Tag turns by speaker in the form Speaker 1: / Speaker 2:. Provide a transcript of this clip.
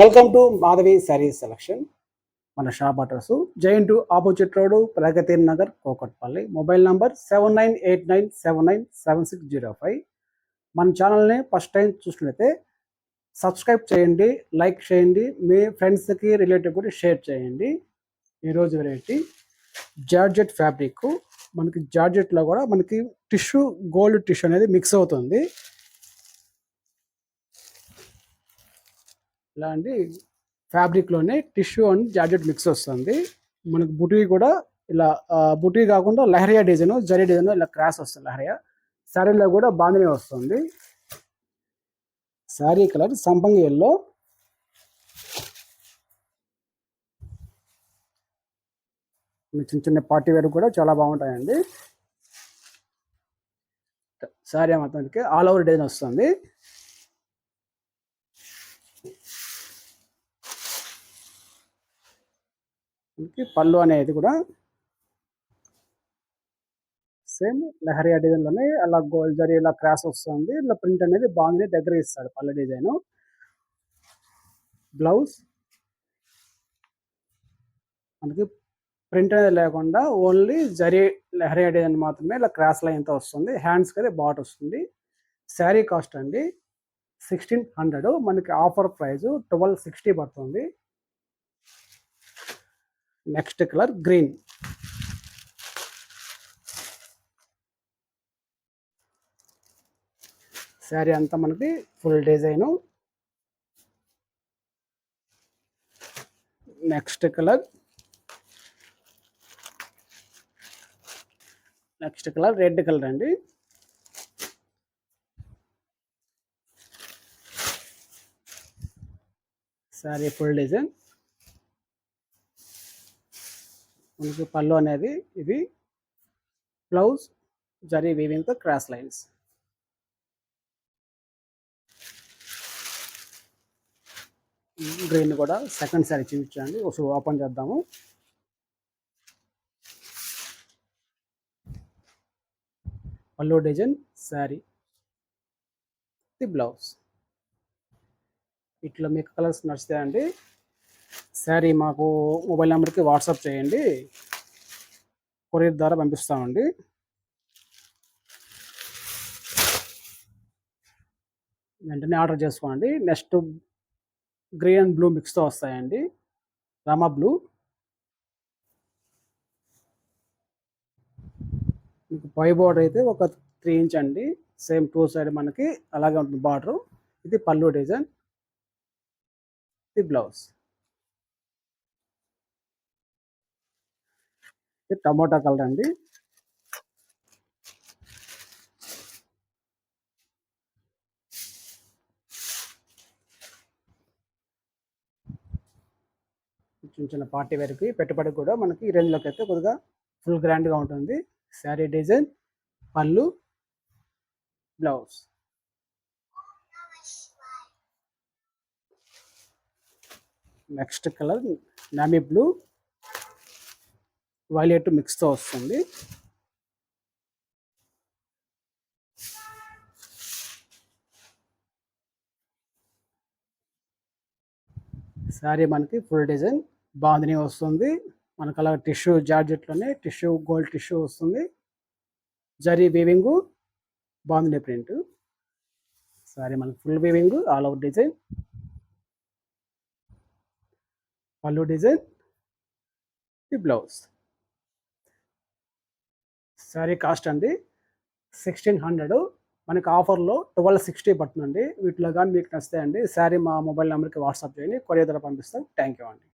Speaker 1: Welcome to Madhavi Sarees selection. మన shop address giant opposite road, Pragathi Nagar, Kukatpally. Mobile number 7989797605. మన ఛానల్ని first time చూసినట్లయితే సబ్స్క్రైబ్ చేయండి, లైక్ చేయండి, మీ ఫ్రెండ్స్కి రిలేటివ్ కూడా షేర్ చేయండి. ఈరోజు వెరైటీ జార్జెట్ ఫ్యాబ్రిక్. మనకి జార్జెట్లో కూడా మనకి టిష్యూ, గోల్డ్ టిష్యూ అనేది మిక్స్ అవుతుంది. ఇలాంటి ఫ్యాబ్రిక్లోనే టిష్యూ అండ్ జార్జెట్ మిక్స్ వస్తుంది. మనకు బుటీ కూడా ఇలా బుటీ కాకుండా లహరియా డిజైన్, జరీ డిజైన్ ఇలా క్రాస్ వస్తుంది. లహరియా శారీలో కూడా బాగానే వస్తుంది. శారీ కలర్ సంపంగి ఎల్లో. చిన్న చిన్న పార్టీ వేర్ కూడా చాలా బాగుంటాయండి. శారీ మొత్తానికి ఆల్ ఓవర్ డిజైన్ వస్తుంది. పళ్ళు అనేది కూడా సేమ్ లహరియా డిజైన్లోనే అలా గోల్డ్ జరీ ఇలా క్రాస్ వస్తుంది. ఇలా ప్రింట్ అనేది బాగానే దగ్గర ఇస్తాడు పళ్ళు డిజైన్. బ్లౌజ్ మనకి ప్రింట్ అనేది లేకుండా ఓన్లీ జరీ లహరియా డిజైన్ మాత్రమే ఇలా క్రాస్ లైన్తో వస్తుంది. హ్యాండ్స్కి అయితే బాట్ వస్తుంది. శారీ కాస్ట్ అండి 1600. మనకి ఆఫర్ ప్రైస్ 1260 పడుతుంది. Next colour green. శారీ అంతా మనకి full design. Next colour red colour అండి. Sari full design. మనకి పళ్ళు అనేది ఇది. బ్లౌజ్ జరీ వీవింగ్తో క్రాస్ లైన్స్. గ్రీన్ కూడా సెకండ్ శారీ చూపించండి, ఒకసారి ఓపెన్ చేద్దాము. పళ్ళు డిజైన్, శారీ, ది బ్లౌజ్. ఇట్లా మీకు కలర్స్ నచ్చుతాయండి. శారీ మాకు మొబైల్ నెంబర్కి వాట్సాప్ చేయండి, కొరియర్ ద్వారా పంపిస్తామండి. వెంటనే ఆర్డర్ చేసుకోండి. నెక్స్ట్ గ్రీన్ అండ్ బ్లూ మిక్స్తో వస్తాయండి. రామా బ్లూ. మీకు పై బార్డర్ అయితే ఒక 3 ఇంచ్ అండి. సేమ్ 2 సైడ్ మనకి అలాగే ఉంటుంది బార్డరు. ఇది పళ్ళు డిజైన్, ఇది బ్లౌజ్. ఇది టమోటా కలర్ అండి. చిన్న చిన్న పార్టీ వేర్కి పెట్టుబడికి కూడా మనకి ఈ రేంజ్లోకి అయితే కొద్దిగా ఫుల్ గ్రాండ్గా ఉంటుంది. శారీ డిజైన్, పళ్ళు, blouse. Next colour navy blue, violet మిక్స్తో వస్తుంది. శారీ మనకి ఫుల్ డిజైన్ బాందిని వస్తుంది. మనకు అలా టిష్యూ జార్జెట్లోనే టిష్యూ, గోల్డ్ టిష్యూ వస్తుంది. Zari weaving, bandhani print. శారీ మనకి full weaving, all over design. పళ్ళు design, the blouse. Sari cost అండి 1600. మనకి ఆఫర్లో 1260 పడుతుందండి. వీటిలో కానీ మీకు నచ్చితే అండి శారీ మా మొబైల్ నెంబర్కి వాట్సాప్ చేయండి, కొరియర్ ద్వారా పంపిస్తాం. థ్యాంక్ యూ అండి.